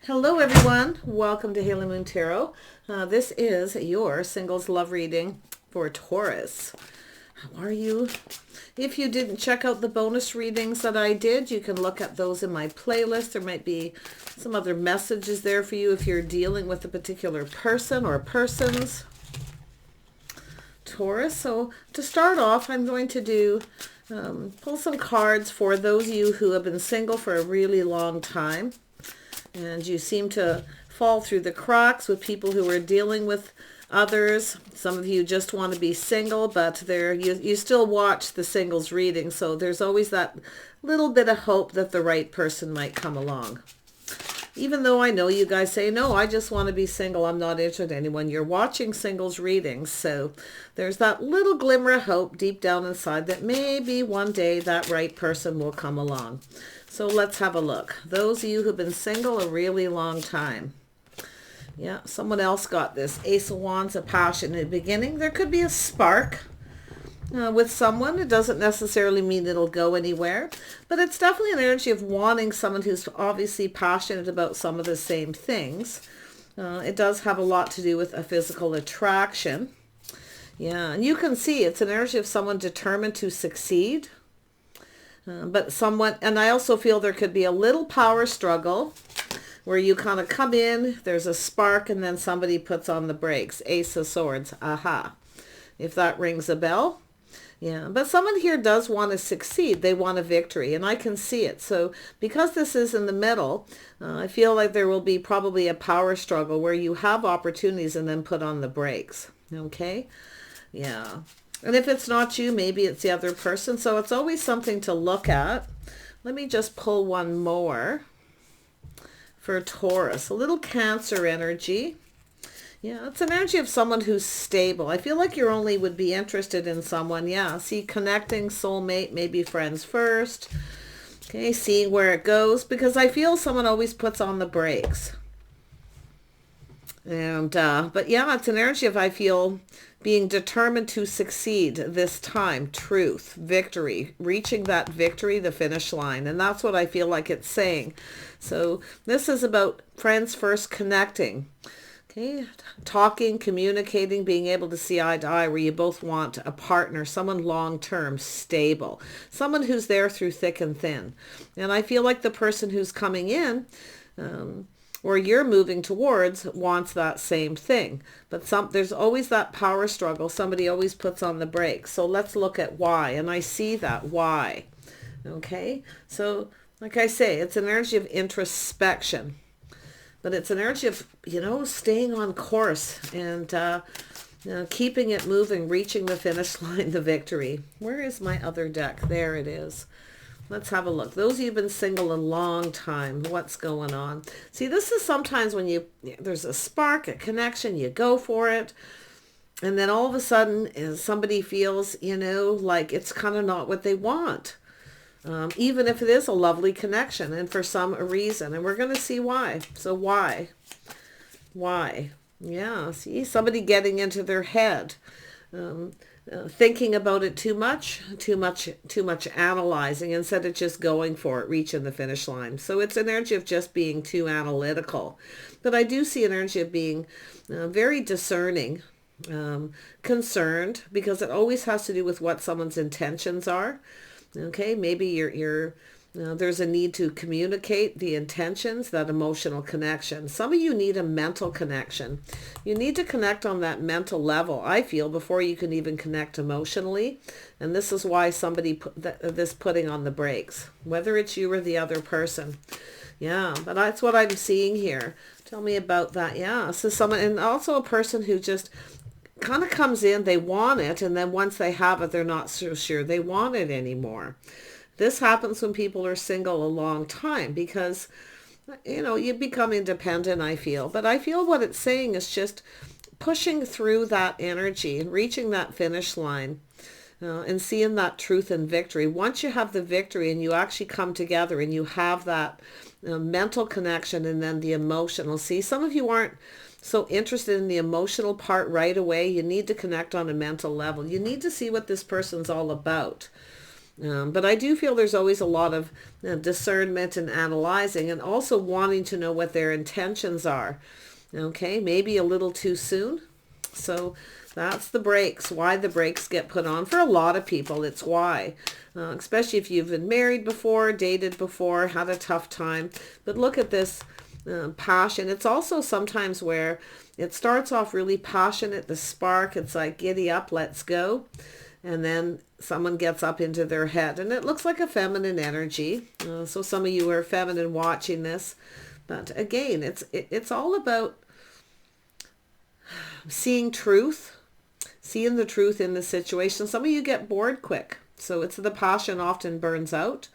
Hello everyone, welcome to Haley Moon Tarot. This is your singles love reading for Taurus. How are you? If you didn't check out the bonus readings that I did, you can look at those in my playlist. There might be some other messages there for you if you're dealing with a particular person or persons. Taurus, so to start off, I'm going to do pull some cards for those of you who have been single for a really long time. And you seem to fall through the cracks with people who are dealing with others. Some of you just want to be single, but you still watch the singles reading. So there's always that little bit of hope that the right person might come along. Even though I know you guys say, no, I just want to be single. I'm not interested in anyone. You're watching singles readings. So there's that little glimmer of hope deep down inside that maybe one day that right person will come along. So let's have a look. Those of you who've been single a really long time. Yeah, someone else got this. Ace of Wands, a passion in the beginning. There could be a spark with someone. It doesn't necessarily mean it'll go anywhere, but it's definitely an energy of wanting someone who's obviously passionate about some of the same things. It does have a lot to do with a physical attraction. Yeah, and you can see it's an energy of someone determined to succeed. But someone, and I also feel there could be a little power struggle where you kind of come in, there's a spark, and then somebody puts on the brakes. Ace of Swords, aha. If that rings a bell. Yeah, but someone here does want to succeed. They want a victory, and I can see it. So because this is in the middle, I feel like there will be probably a power struggle where you have opportunities and then put on the brakes. Okay? Yeah. And if it's not you, maybe it's the other person. So it's always something to look at. Let me just pull one more for Taurus. A little Cancer energy. Yeah, it's an energy of someone who's stable. I feel like you only would be interested in someone. Yeah, see, connecting, soulmate, maybe friends first. Okay, seeing where it goes. Because I feel someone always puts on the brakes. And, but yeah, it's an energy of, I feel, being determined to succeed this time. Truth, victory, reaching that victory, the finish line. And that's what I feel like it's saying. So this is about friends first, connecting. Okay, talking, communicating, being able to see eye to eye, where you both want a partner, someone long-term, stable, someone who's there through thick and thin. And I feel like the person who's coming in, or you're moving towards, wants that same thing. But there's always that power struggle. Somebody always puts on the brakes. So let's look at why. And I see that why. Okay, so like I say, it's an energy of introspection. But it's an energy of, staying on course and keeping it moving, reaching the finish line, the victory. Where is my other deck? There it is. Let's have a look. Those of you who've been single a long time, what's going on? See, this is sometimes when there's a spark, a connection, you go for it. And then all of a sudden, somebody feels, like it's kind of not what they want. Even if it is a lovely connection and for some reason. And we're going to see why. So why? Why? Yeah, see, somebody getting into their head. Thinking about it too much analyzing instead of just going for it, reaching the finish line. So it's an energy of just being too analytical. But I do see an energy of being very discerning, concerned, because it always has to do with what someone's intentions are. Okay, maybe there's a need to communicate the intentions, that emotional connection. Some of you need a mental connection. You need to connect on that mental level, I feel, before you can even connect emotionally. And this is why somebody putting on the brakes, whether it's you or the other person. Yeah, but that's what I'm seeing here. Tell me about that. Yeah, so someone, and also a person who just kind of comes in, they want it, and then once they have it, they're not so sure they want it anymore. This happens when people are single a long time because, you become independent, I feel. But I feel what it's saying is just pushing through that energy and reaching that finish line and seeing that truth and victory. Once you have the victory and you actually come together and you have that mental connection and then the emotional. See, some of you aren't so interested in the emotional part right away. You need to connect on a mental level. You need to see what this person's all about. But I do feel there's always a lot of discernment and analyzing, and also wanting to know what their intentions are. Okay, maybe a little too soon. So that's the brakes, why the brakes get put on. For a lot of people, it's why. Especially if you've been married before, dated before, had a tough time. But look at this passion. It's also sometimes where it starts off really passionate, the spark. It's like, giddy up, let's go. And then someone gets up into their head. And it looks like a feminine energy. So some of you are feminine watching this. But again, it's all about seeing truth, seeing the truth in the situation. Some of you get bored quick. So it's the passion often burns out.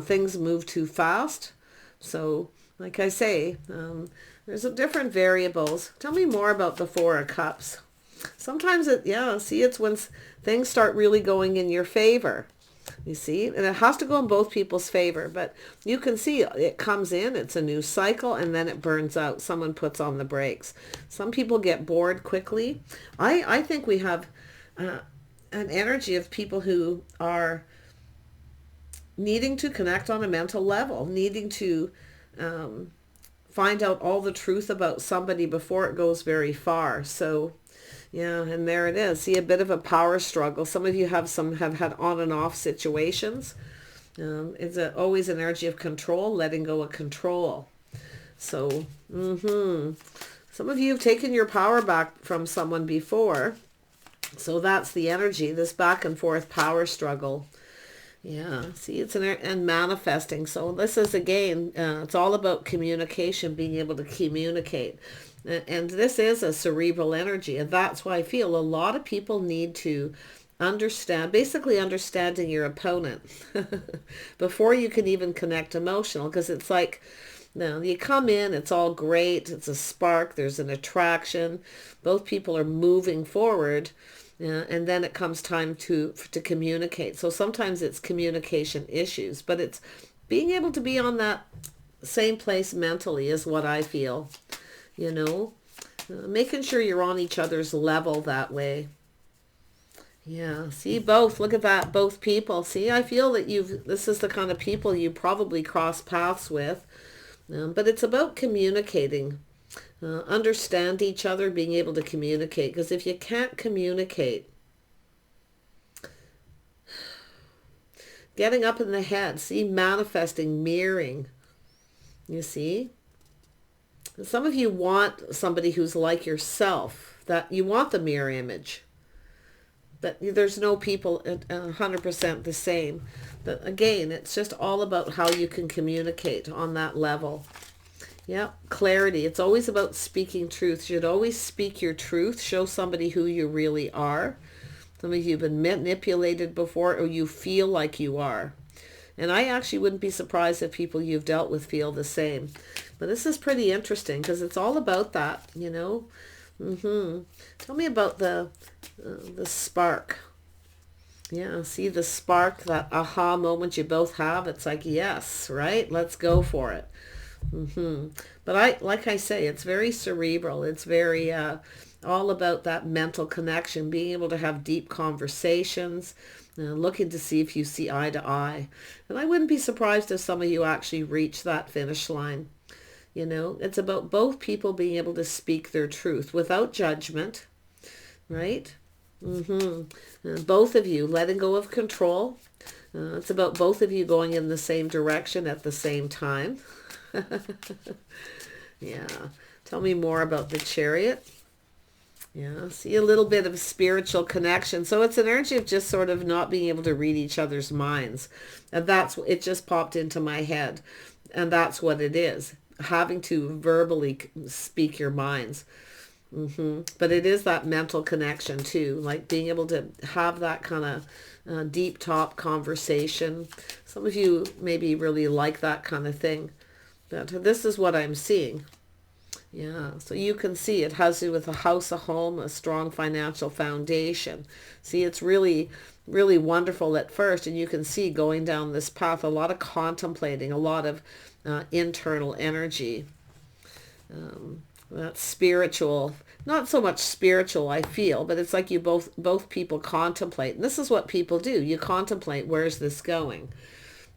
Things move too fast. So like I say, there's different variables. Tell me more about the Four of Cups. Sometimes it's when things start really going in your favor. You see, and it has to go in both people's favor, but you can see it comes in, it's a new cycle, and then it burns out. Someone puts on the brakes. Some people get bored quickly. I think we have an energy of people who are needing to connect on a mental level, needing to find out all the truth about somebody before it goes very far. So yeah, and there it is. See, a bit of a power struggle. Some of you have had on and off situations. It's always an energy of control, letting go of control. So, some of you have taken your power back from someone before. So that's the energy, this back and forth power struggle. Yeah, see, it's and manifesting. So this is, again, it's all about communication, being able to communicate. And this is a cerebral energy, and that's why I feel a lot of people need to understand, basically understanding your opponent before you can even connect emotional, because it's like, now you come in, it's all great, it's a spark, there's an attraction, both people are moving forward, and then it comes time to communicate. So sometimes it's communication issues, but it's being able to be on that same place mentally is what I feel. You know, making sure you're on each other's level that way. Yeah, see, both, look at that, both people. See, I feel that this is the kind of people you probably cross paths with, but it's about communicating, understand each other, being able to communicate, because if you can't communicate, getting up in the head, see, manifesting, mirroring, you see. Some of you want somebody who's like yourself, that you want the mirror image, but there's no people 100% the same. But again, it's just all about how you can communicate on that level. Yeah, clarity. It's always about speaking truth. You should always speak your truth. Show somebody who you really are. Some of you have been manipulated before, or you feel like you are. And I actually wouldn't be surprised if people you've dealt with feel the same. But this is pretty interesting because it's all about that, you know. Tell me about the spark. Yeah, see the spark, that aha moment you both have. It's like, yes, right? Let's go for it. But like I say, it's very cerebral. It's very all about that mental connection, being able to have deep conversations, looking to see if you see eye to eye. And I wouldn't be surprised if some of you actually reach that finish line. You know, it's about both people being able to speak their truth without judgment, right? Both of you letting go of control. It's about both of you going in the same direction at the same time. Yeah. Tell me more about the Chariot. Yeah, see a little bit of spiritual connection. So it's an energy of just sort of not being able to read each other's minds. And it just popped into my head. And that's what it is. Having to verbally speak your minds. But it is that mental connection too, like being able to have that kind of deep top conversation. Some of you maybe really like that kind of thing, but this is what I'm seeing. Yeah, so you can see it has to do with a house, a home, a strong financial foundation. See, it's really, really wonderful at first, and you can see going down this path, a lot of contemplating, a lot of internal energy. That's spiritual. Not so much spiritual, I feel, but it's like you both people contemplate. And this is what people do. You contemplate, where's this going?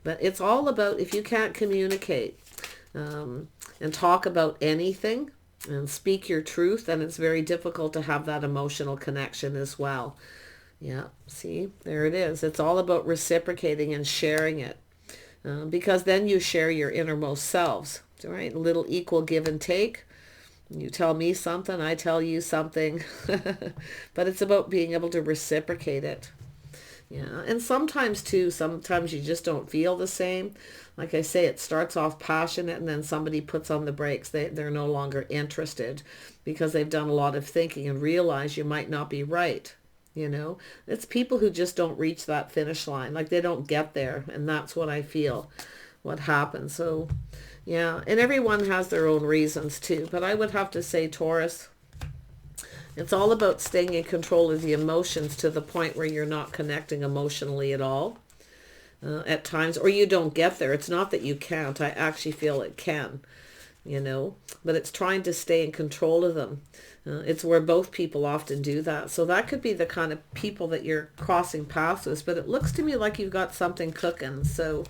But it's all about, if you can't communicate and talk about anything and speak your truth, then it's very difficult to have that emotional connection as well. Yeah, see, there it is. It's all about reciprocating and sharing it. Because then you share your innermost selves, right? A little equal give and take. You tell me something, I tell you something. But it's about being able to reciprocate it. Yeah, and sometimes too, sometimes you just don't feel the same. Like I say, it starts off passionate and then somebody puts on the brakes. They're no longer interested because they've done a lot of thinking and realize you might not be right. You know, it's people who just don't reach that finish line. Like they don't get there. And that's what I feel, what happens. So, yeah, and everyone has their own reasons too. But I would have to say, Taurus, it's all about staying in control of the emotions to the point where you're not connecting emotionally at all at times, or you don't get there. It's not that you can't. I actually feel it can, you know, but it's trying to stay in control of them. It's where both people often do that. So that could be the kind of people that you're crossing paths with, but it looks to me like you've got something cooking. So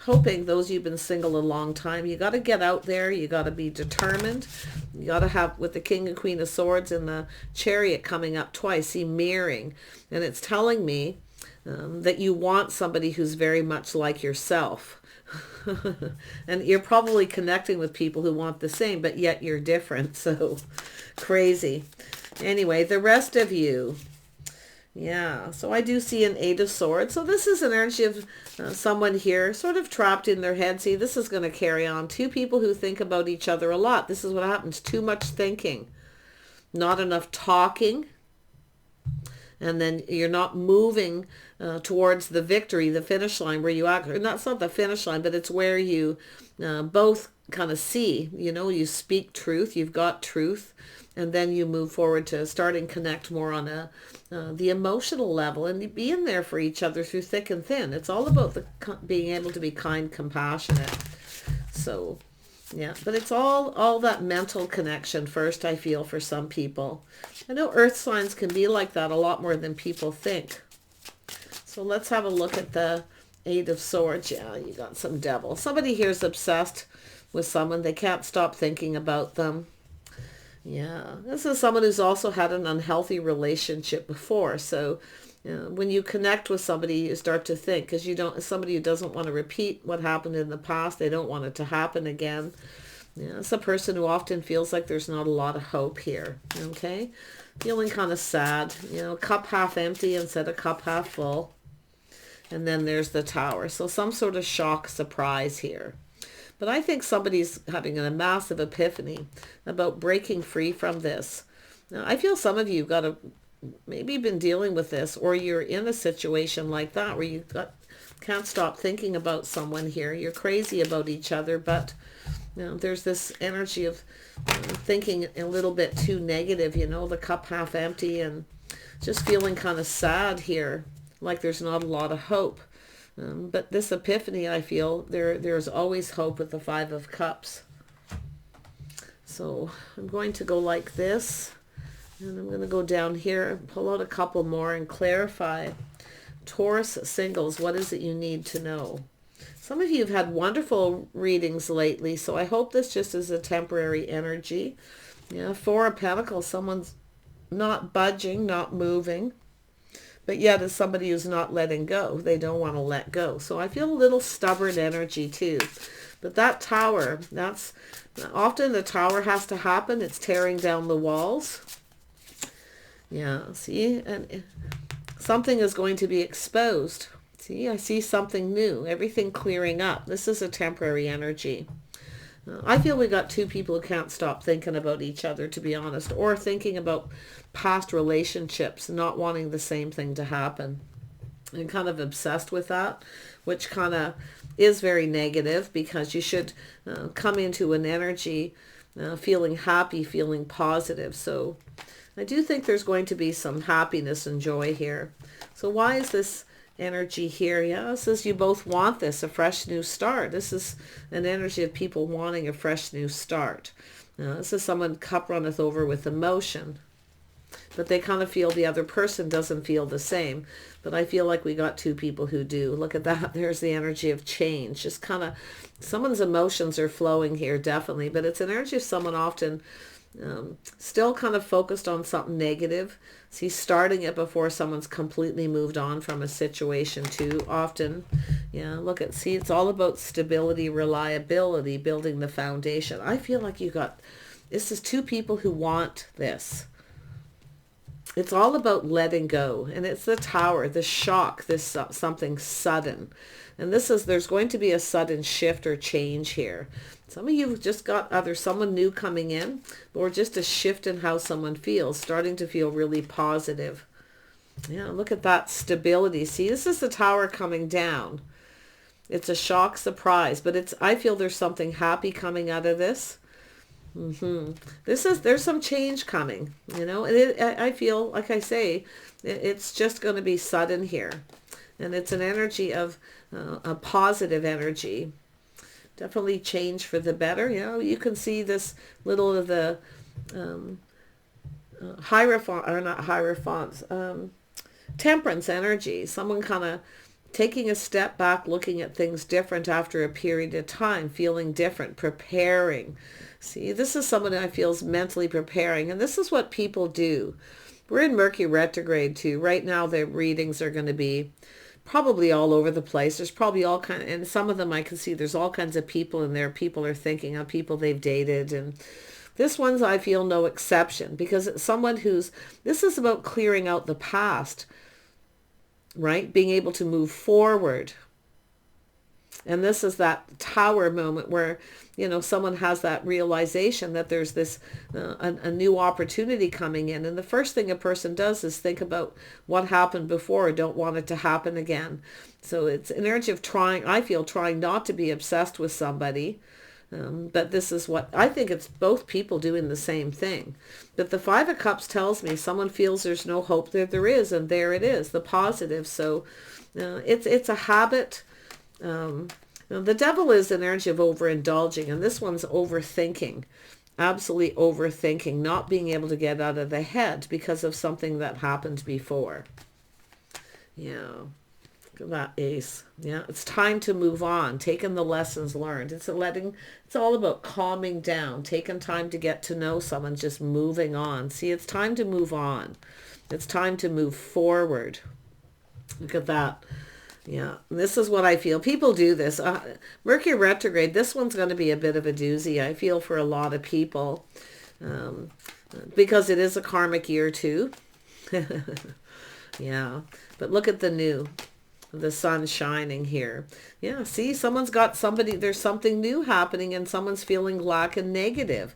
hoping those of you who've been single a long time, you got to get out there. You got to be determined. You got to have, with the King and Queen of Swords and the Chariot coming up twice, see mirroring. And it's telling me that you want somebody who's very much like yourself. And you're probably connecting with people who want the same, but yet you're different. So crazy. Anyway, the rest of you. Yeah, so I do see an Eight of Swords. So this is an energy of someone here sort of trapped in their head. See, this is going to carry on. Two people who think about each other a lot. This is what happens. Too much thinking. Not enough talking. And then you're not moving towards the victory, the finish line where you act. That's not the finish line, but it's where you both kind of see, you know, you speak truth, you've got truth, and then you move forward to start and connect more on the emotional level and being there for each other through thick and thin. It's all about being able to be kind, compassionate. So, yeah, but it's all that mental connection first, I feel, for some people. I know earth signs can be like that a lot more than people think. So let's have a look at the Eight of Swords. Yeah, you got some devil. Somebody here is obsessed with someone. They can't stop thinking about them. Yeah, this is someone who's also had an unhealthy relationship before. So when you connect with somebody, you start to think, because somebody who doesn't want to repeat what happened in the past. They don't want it to happen again. Yeah, it's a person who often feels like there's not a lot of hope here. Okay, feeling kind of sad. You know, cup half empty instead of cup half full. And then there's the Tower. So some sort of shock surprise here. But I think somebody's having a massive epiphany about breaking free from this. Now, I feel some of you got to maybe been dealing with this, or you're in a situation like that where you can't stop thinking about someone here. You're crazy about each other, but you know, there's this energy of thinking a little bit too negative, you know, the cup half empty, and just feeling kind of sad here, like there's not a lot of hope. But this epiphany, I feel, there's always hope with the Five of Cups. So I'm going to go like this. And I'm going to go down here and pull out a couple more and clarify. Taurus Singles, what is it you need to know? Some of you have had wonderful readings lately, so I hope this just is a temporary energy. Yeah, Four of Pentacles, someone's not budging, not moving. But yet is somebody who's not letting go. They don't want to let go. So I feel a little stubborn energy too. But that Tower, that's often the Tower has to happen. It's tearing down the walls. Yeah, see? And something is going to be exposed. See, I see something new. Everything clearing up. This is a temporary energy. I feel we got two people who can't stop thinking about each other, to be honest, or thinking about past relationships, not wanting the same thing to happen, and kind of obsessed with that, which kind of is very negative, because you should come into an energy feeling happy, feeling positive. So I do think there's going to be some happiness and joy here. So why is this energy here. Yeah, it says you both want this, a fresh new start. This is an energy of people wanting a fresh new start. This is someone cup runneth over with emotion, but they kind of feel the other person doesn't feel the same. But I feel like we got two people who do. Look at that. There's the energy of change. Just kind of, someone's emotions are flowing here, definitely. But it's an energy of someone often still kind of focused on something negative. See, starting it before someone's completely moved on from a situation too often. Yeah, look at, see, it's all about stability, reliability, building the foundation. I feel like you got, this is two people who want this. It's all about letting go. And it's the Tower, the shock, this something sudden. And this is, there's going to be a sudden shift or change here. Some of you just got either someone new coming in or just a shift in how someone feels, starting to feel really positive. Yeah, look at that stability. See, this is the Tower coming down. It's a shock, surprise, but it's, I feel there's something happy coming out of this. There's some change coming, you know, and I feel, like I say, it's just going to be sudden here. And it's an energy of a positive energy. Definitely change for the better. You know, you can see this little of the Hierophant, or not Hierophants, Temperance energy. Someone kind of taking a step back, looking at things different after a period of time, feeling different, preparing. See, this is someone I feel is mentally preparing, and this is what people do. We're in Mercury retrograde too. Right now, the readings are going to be probably all over the place. There's probably all kind of, and some of them I can see there's all kinds of people in there. People are thinking of people they've dated, and this one's, I feel, no exception, because it's someone who's, this is about clearing out the past, right? Being able to move forward. And this is that Tower moment where, you know, someone has that realization that there's this, a new opportunity coming in. And the first thing a person does is think about what happened before, don't want it to happen again. So it's an energy of trying, I feel, trying not to be obsessed with somebody. But this is what, I think it's both people doing the same thing. But the Five of Cups tells me someone feels there's no hope, there is, and there it is, the positive. So it's a habit. The Devil is an energy of overindulging, and this one's overthinking, absolutely overthinking, not being able to get out of the head because of something that happened before. Yeah, look at that Ace. Yeah, it's time to move on, taking the lessons learned. It's all about calming down, taking time to get to know someone, just moving on. See, it's time to move on. It's time to move forward. Look at that. Yeah, this is what I feel. People do this. Mercury retrograde, this one's going to be a bit of a doozy, I feel, for a lot of people. Because it is a karmic year too. Yeah, but look at the sun shining here. Yeah, see, someone's got somebody, there's something new happening, and someone's feeling lack and negative.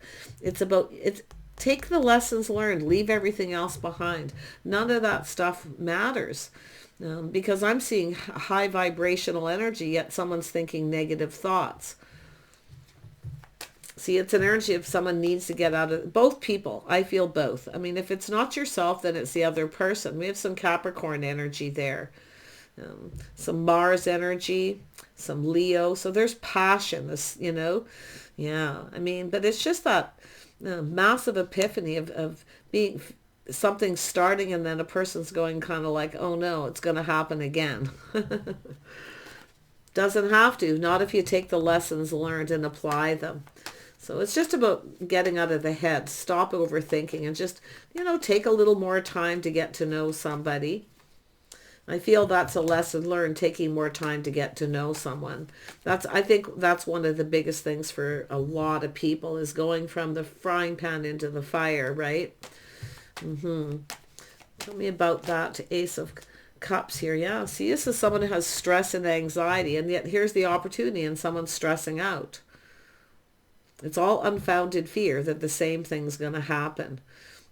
Take the lessons learned, leave everything else behind. None of that stuff matters. Because I'm seeing high vibrational energy, yet someone's thinking negative thoughts. See, it's an energy if someone needs to get out of, both people, I feel both. I mean, if it's not yourself, then it's the other person. We have some Capricorn energy there. Some Mars energy, some Leo. So there's passion, this, you know. Yeah, I mean, but it's just that massive epiphany of being, something starting, and then a person's going kind of like, oh no, it's going to happen again. Doesn't have to, not if you take the lessons learned and apply them. So it's just about getting out of the head, stop overthinking, and just, you know, take a little more time to get to know somebody. I feel that's a lesson learned, taking more time to get to know someone. I think that's one of the biggest things for a lot of people, is going from the frying pan into the fire, right? Tell me about that Ace of Cups here. Yeah, see, this is someone who has stress and anxiety, and yet here's the opportunity, and someone's stressing out. It's all unfounded fear that the same thing's going to happen.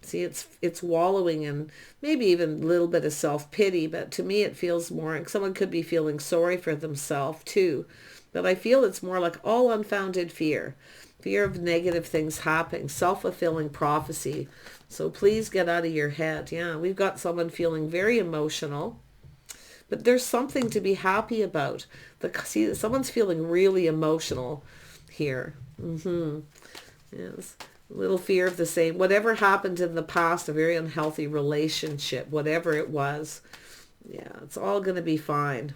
See, it's wallowing in maybe even a little bit of self-pity, but to me it feels more, someone could be feeling sorry for themselves too. But I feel it's more like all unfounded fear. Fear of negative things happening, self-fulfilling prophecy. So please get out of your head. Yeah, we've got someone feeling very emotional, but there's something to be happy about. See, someone's feeling really emotional here. Yes. A little fear of the same. Whatever happened in the past, a very unhealthy relationship, whatever it was, yeah, it's all going to be fine.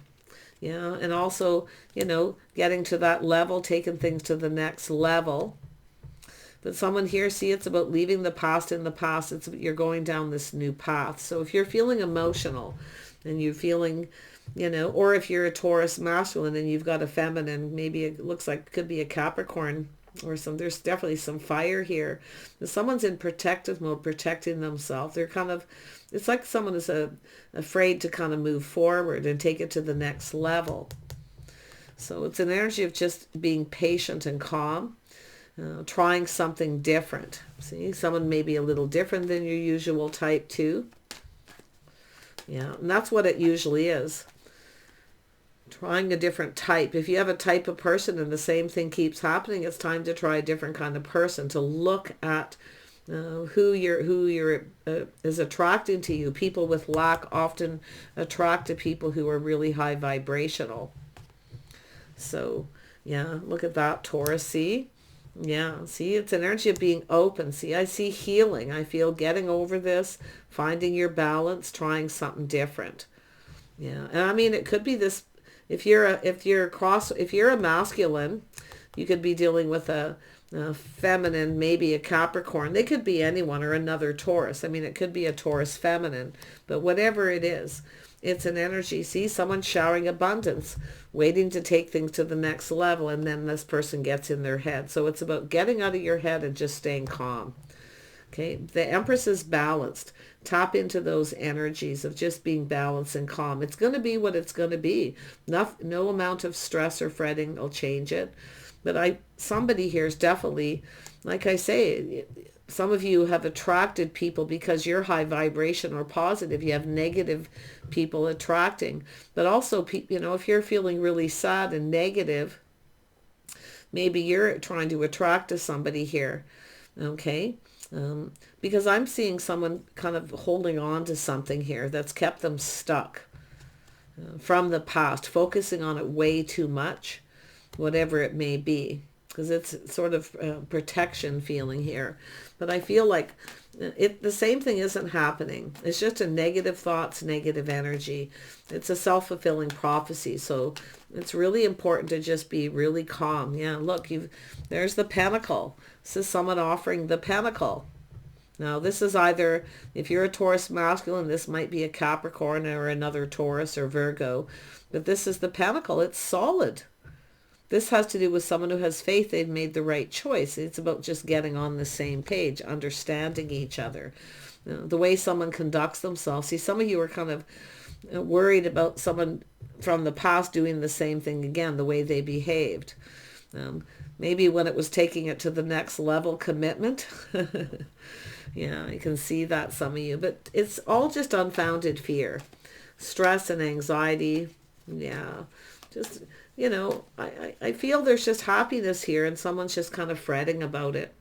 Yeah, and also, you know, getting to that level, taking things to the next level. But someone here, see, it's about leaving the past in the past. You're going down this new path. So if you're feeling emotional and you're feeling, you know, or if you're a Taurus masculine and you've got a feminine, maybe it looks like it could be a Capricorn or there's definitely some fire here. Someone's in protective mode, protecting themselves. They're kind of, it's like someone is afraid to kind of move forward and take it to the next level. So it's an energy of just being patient and calm, trying something different. See, someone may be a little different than your usual type too. Yeah, and that's what it usually is. Trying a different type. If you have a type of person and the same thing keeps happening, it's time to try a different kind of person, to look at who is attracting to you. People with lack often attract to people who are really high vibrational. So yeah, look at that, Taurus. See? Yeah, see, it's an energy of being open. See, I see healing. I feel getting over this, finding your balance, trying something different. Yeah, and I mean, it could be this. If you're a masculine, you could be dealing with a feminine, maybe a Capricorn. They could be anyone or another Taurus. I mean, it could be a Taurus feminine, but whatever it is, it's an energy. See, someone showering abundance, waiting to take things to the next level, and then this person gets in their head. So it's about getting out of your head and just staying calm. Okay, the Empress is balanced. Tap into those energies of just being balanced and calm. It's going to be what it's going to be. No amount of stress or fretting will change it. But somebody here is definitely, like I say, some of you have attracted people because you're high vibration or positive. You have negative people attracting. But also, you know, if you're feeling really sad and negative, maybe you're trying to attract to somebody here. Okay? Because I'm seeing someone kind of holding on to something here that's kept them stuck from the past, focusing on it way too much, whatever it may be, because it's sort of protection feeling here. But I feel like the same thing isn't happening. It's just a negative thoughts, negative energy. It's a self-fulfilling prophecy. So it's really important to just be really calm. Yeah, look, there's the Pentacle. This is someone offering the Pentacle. Now, this is either, if you're a Taurus masculine, this might be a Capricorn or another Taurus or Virgo. But this is the Pentacle. It's solid. This has to do with someone who has faith they've made the right choice. It's about just getting on the same page, understanding each other. The way someone conducts themselves. See, some of you are kind of worried about someone from the past doing the same thing again, the way they behaved. Maybe when it was taking it to the next level commitment. Yeah, I can see that, some of you. But it's all just unfounded fear. Stress and anxiety. Yeah, just... You know, I feel there's just happiness here and someone's just kind of fretting about it.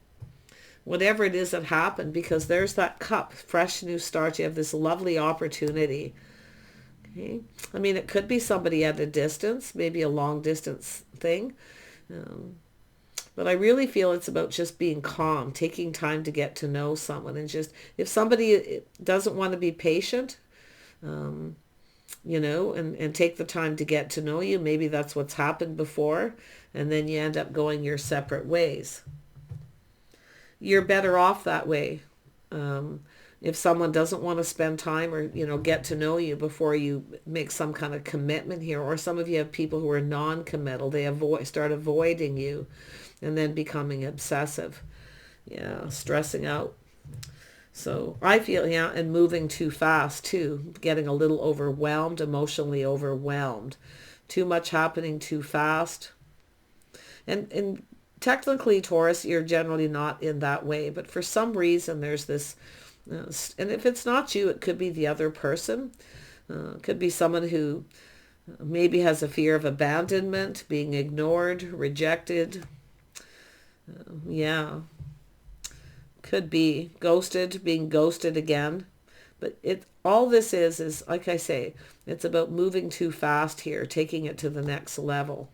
Whatever it is that happened, because there's that cup, fresh new start. You have this lovely opportunity. Okay. I mean, it could be somebody at a distance, maybe a long distance thing. But I really feel it's about just being calm, taking time to get to know someone. And just, if somebody doesn't want to be patient, you know, and take the time to get to know you. Maybe that's what's happened before, and then you end up going your separate ways. You're better off that way. If someone doesn't want to spend time or, you know, get to know you before you make some kind of commitment here, or some of you have people who are non-committal. They start avoiding you and then becoming obsessive. Yeah, stressing out. So I feel, yeah, and moving too fast too, getting a little overwhelmed, emotionally overwhelmed. Too much happening too fast. And technically, Taurus, you're generally not in that way, but for some reason there's this, and if it's not you, it could be the other person. It could be someone who maybe has a fear of abandonment, being ignored, rejected. Yeah. Could be ghosted, being ghosted again. But all this is like I say, it's about moving too fast here, taking it to the next level.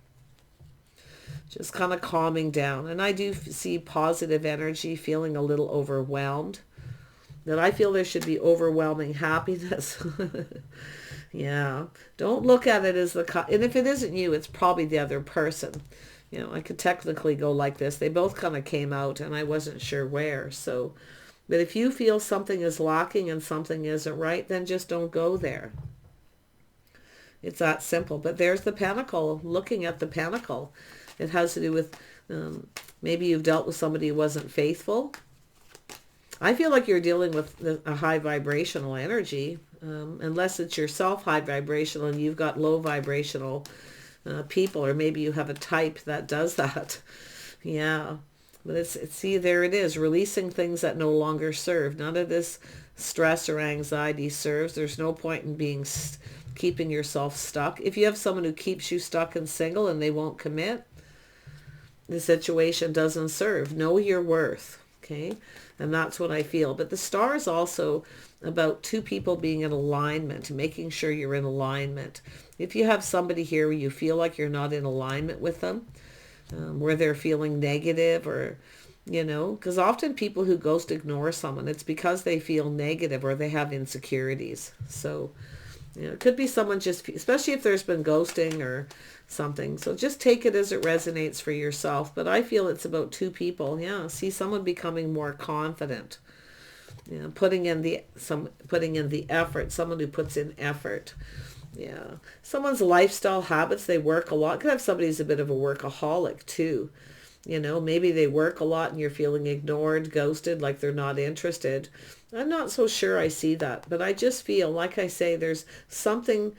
Just kind of calming down. And I do see positive energy, feeling a little overwhelmed. That I feel there should be overwhelming happiness. Yeah. Don't look at it as and if it isn't you, it's probably the other person. You know, I could technically go like this. They both kind of came out and I wasn't sure where. So, but if you feel something is lacking and something isn't right, then just don't go there. It's that simple. But there's the pentacle, looking at the pentacle. It has to do with maybe you've dealt with somebody who wasn't faithful. I feel like you're dealing with a high vibrational energy, unless it's yourself high vibrational and you've got low vibrational people, or maybe you have a type that does that. Yeah. But see, there it is, releasing things that no longer serve. None of this stress or anxiety serves. There's no point in keeping yourself stuck. If you have someone who keeps you stuck and single and they won't commit, the situation doesn't serve. Know your worth, okay? And that's what I feel. But the star is also about two people being in alignment, making sure you're in alignment. If you have somebody here where you feel like you're not in alignment with them, where they're feeling negative, or, you know, because often people who ghost ignore someone, it's because they feel negative or they have insecurities. So, you know, it could be someone just, especially if there's been ghosting or something. So just take it as it resonates for yourself. But I feel it's about two people. Yeah, see someone becoming more confident. You know, putting in the effort. Someone who puts in effort. Yeah, someone's lifestyle habits. They work a lot. Could have somebody who's a bit of a workaholic too. You know, maybe they work a lot and you're feeling ignored, ghosted, like they're not interested. I'm not so sure I see that, but I just feel, like I say, there's something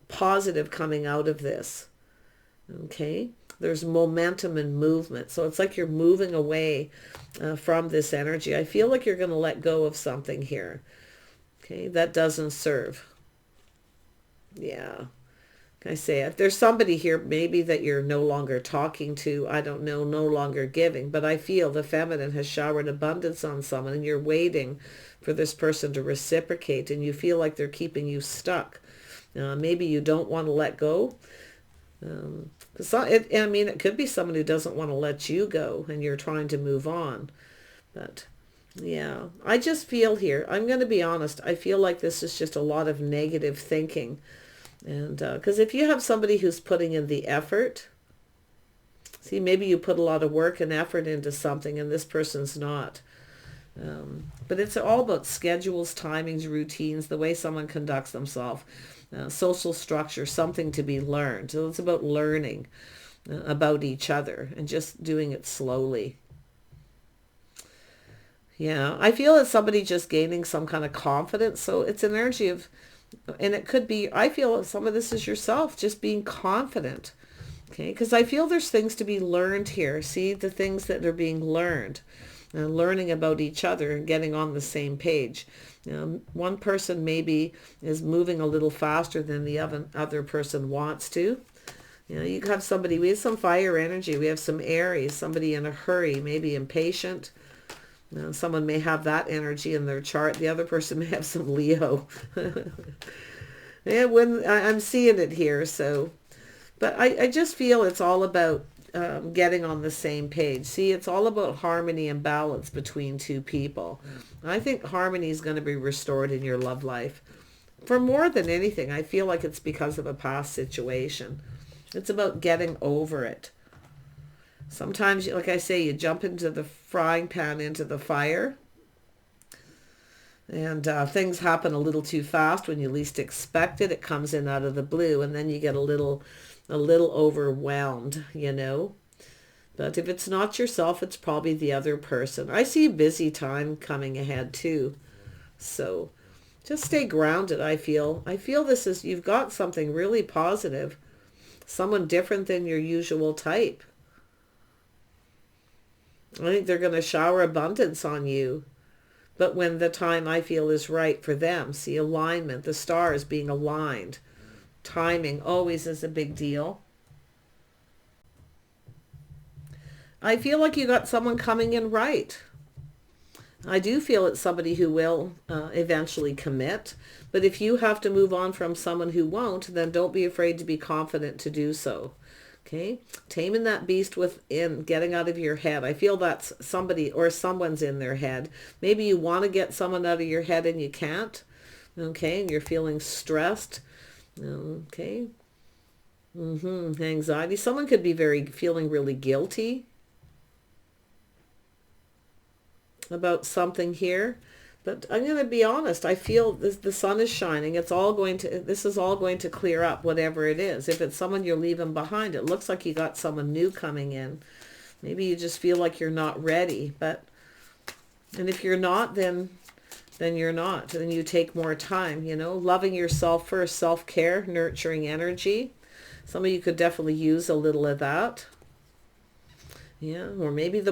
positive coming out of this. Okay, there's momentum and movement. So it's like you're moving away from this energy. I feel like you're going to let go of something here. Okay, that doesn't serve. Yeah. I say, if there's somebody here maybe that you're no longer talking to, I don't know, no longer giving, but I feel the feminine has showered abundance on someone and you're waiting for this person to reciprocate and you feel like they're keeping you stuck. Maybe you don't want to let go. It could be someone who doesn't want to let you go and you're trying to move on. But yeah, I just feel here, I'm going to be honest, I feel like this is just a lot of negative thinking. And because if you have somebody who's putting in the effort, see, maybe you put a lot of work and effort into something and this person's not. But it's all about schedules, timings, routines, the way someone conducts themselves, social structure, something to be learned. So it's about learning about each other and just doing it slowly. Yeah, I feel it's somebody just gaining some kind of confidence. So it's an energy of, and it could be, I feel some of this is yourself just being confident. Okay, because I feel there's things to be learned here. See, the things that are being learned, and learning about each other and getting on the same page. One person maybe is moving a little faster than the other person wants to. You know, you have somebody, we have some fire energy, we have some Aries, somebody in a hurry, maybe impatient. Someone may have that energy in their chart. The other person may have some Leo. Yeah, when I'm seeing it here. So, but I just feel it's all about getting on the same page. See, it's all about harmony and balance between two people. I think harmony is going to be restored in your love life. For more than anything, I feel like it's because of a past situation. It's about getting over it. Sometimes, like I say, you jump into the frying pan, into the fire, and things happen a little too fast when you least expect it. It comes in out of the blue, and then you get a little overwhelmed, you know. But if it's not yourself, it's probably the other person. I see a busy time coming ahead too. So just stay grounded, I feel. I feel this is, you've got something really positive. Someone different than your usual type. I think they're going to shower abundance on you. But when the time, I feel, is right for them. See, alignment, the stars being aligned. Timing always is a big deal. I feel like you got someone coming in right. I do feel it's somebody who will eventually commit. But if you have to move on from someone who won't, then don't be afraid to be confident to do so. Okay, taming that beast within, getting out of your head. I feel that's somebody or someone's in their head. Maybe you want to get someone out of your head and you can't. Okay, and you're feeling stressed. Okay. Anxiety. Someone could be feeling really guilty about something here. But I'm going to be honest. I feel the sun is shining. This is all going to clear up, whatever it is. If it's someone you're leaving behind, it looks like you got someone new coming in. Maybe you just feel like you're not ready. And if you're not, then you're not. Then you take more time, loving yourself first, self-care, nurturing energy. Some of you could definitely use a little of that. Yeah, or maybe it's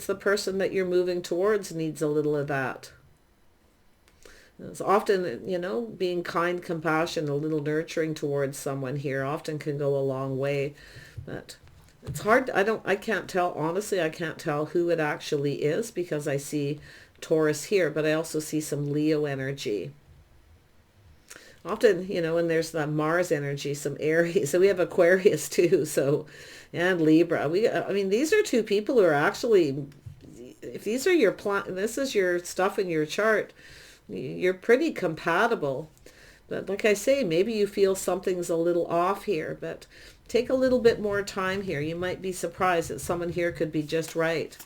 the person that you're moving towards needs a little of that. It's often, being kind, compassion, a little nurturing towards someone here often can go a long way. But it's hard. I can't tell, honestly, I can't tell who it actually is because I see Taurus here, but I also see some Leo energy. Often, and there's the Mars energy, some Aries. So we have Aquarius too, and Libra. These are two people who are actually, if these are this is your stuff in your chart, you're pretty compatible. But like I say, maybe you feel something's a little off here, but take a little bit more time here. You might be surprised that someone here could be just right.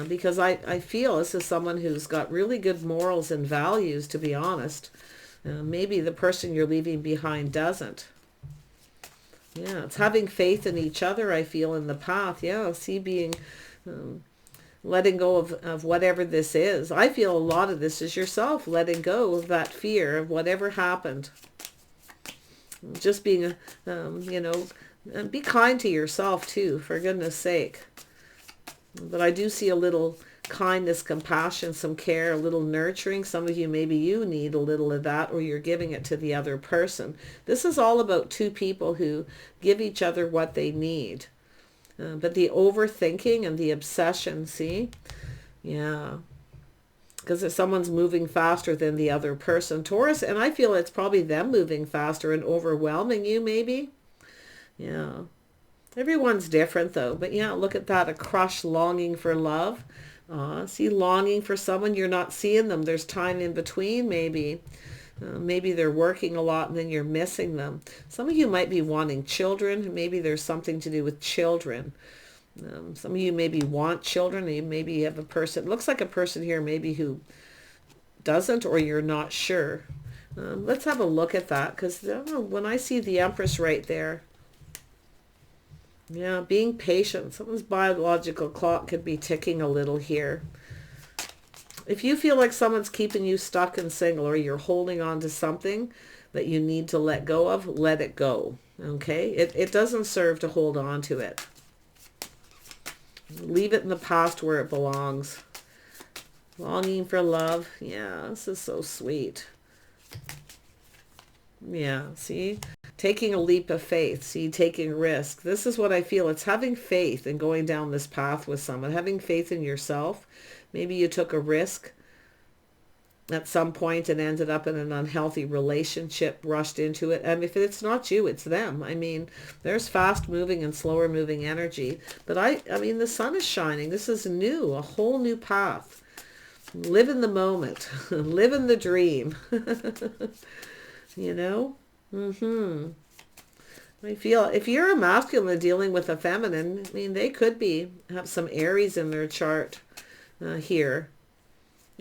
Because I feel this is someone who's got really good morals and values, to be honest. Maybe the person you're leaving behind doesn't. Yeah, it's having faith in each other, I feel, in the path. Yeah, see, being, letting go of whatever this is. I feel a lot of this is yourself letting go of that fear of whatever happened. Just being, and be kind to yourself too, for goodness sake. But I do see a little kindness, compassion, some care, a little nurturing. Some of you, maybe you need a little of that, or you're giving it to the other person. This is all about two people who give each other what they need. But the overthinking and the obsession, see? Yeah. Because if someone's moving faster than the other person, Taurus, and I feel it's probably them moving faster and overwhelming you, maybe. Yeah. Everyone's different though. But yeah, look at that, a crush, longing for love. See, longing for someone, you're not seeing them. There's time in between, maybe. Maybe they're working a lot and then you're missing them. Some of you might be wanting children. Maybe there's something to do with children. Some of you maybe want children. Maybe you have a person, looks like a person here maybe who doesn't, or you're not sure. Let's have a look at that, because when I see the Empress right there, yeah, being patient. Someone's biological clock could be ticking a little here. If you feel like someone's keeping you stuck and single, or you're holding on to something that you need to let go of, let it go. Okay? It doesn't serve to hold on to it. Leave it in the past where it belongs. Longing for love. Yeah, this is so sweet. Yeah, see? Taking a leap of faith, see, taking risk. This is what I feel. It's having faith and going down this path with someone, having faith in yourself. Maybe you took a risk at some point and ended up in an unhealthy relationship, rushed into it. And if it's not you, it's them. I mean, there's fast moving and slower moving energy. But I mean, the sun is shining. This is new, a whole new path. Live in the moment. Live in the dream. I feel if you're a masculine dealing with a feminine, I mean, they could have some Aries in their chart here.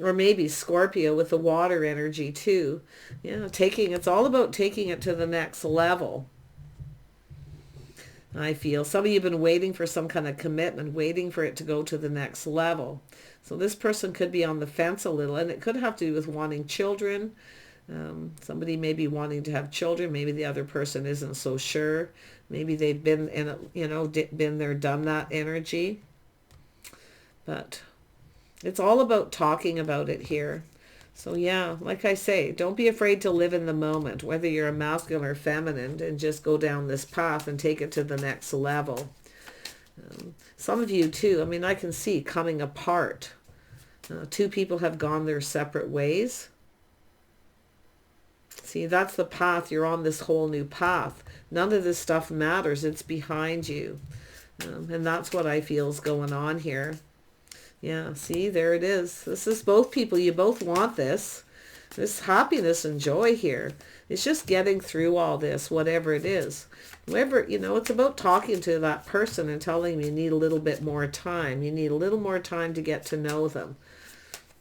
Or maybe Scorpio with the water energy too. Yeah, it's all about taking it to the next level. I feel some of you have been waiting for some kind of commitment, waiting for it to go to the next level. So this person could be on the fence a little, and it could have to do with wanting children. Somebody may be wanting to have children. Maybe the other person isn't so sure. Maybe they've been in it, been there, done that energy. But it's all about talking about it here. So yeah, like I say, don't be afraid to live in the moment, whether you're a masculine or feminine, and just go down this path and take it to the next level. Some of you too, I mean, I can see coming apart. Two people have gone their separate ways. See, that's the path. You're on this whole new path. None of this stuff matters. It's behind you. And that's what I feel is going on here. Yeah, see, there it is. This is both people. You both want this. This happiness and joy here. It's just getting through all this, whatever it is. Whatever, you know, it's about talking to that person and telling them you need a little bit more time. You need a little more time to get to know them.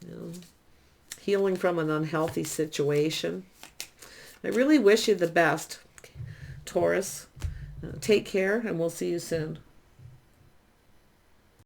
You know, healing from an unhealthy situation. I really wish you the best, Taurus. Take care, and we'll see you soon.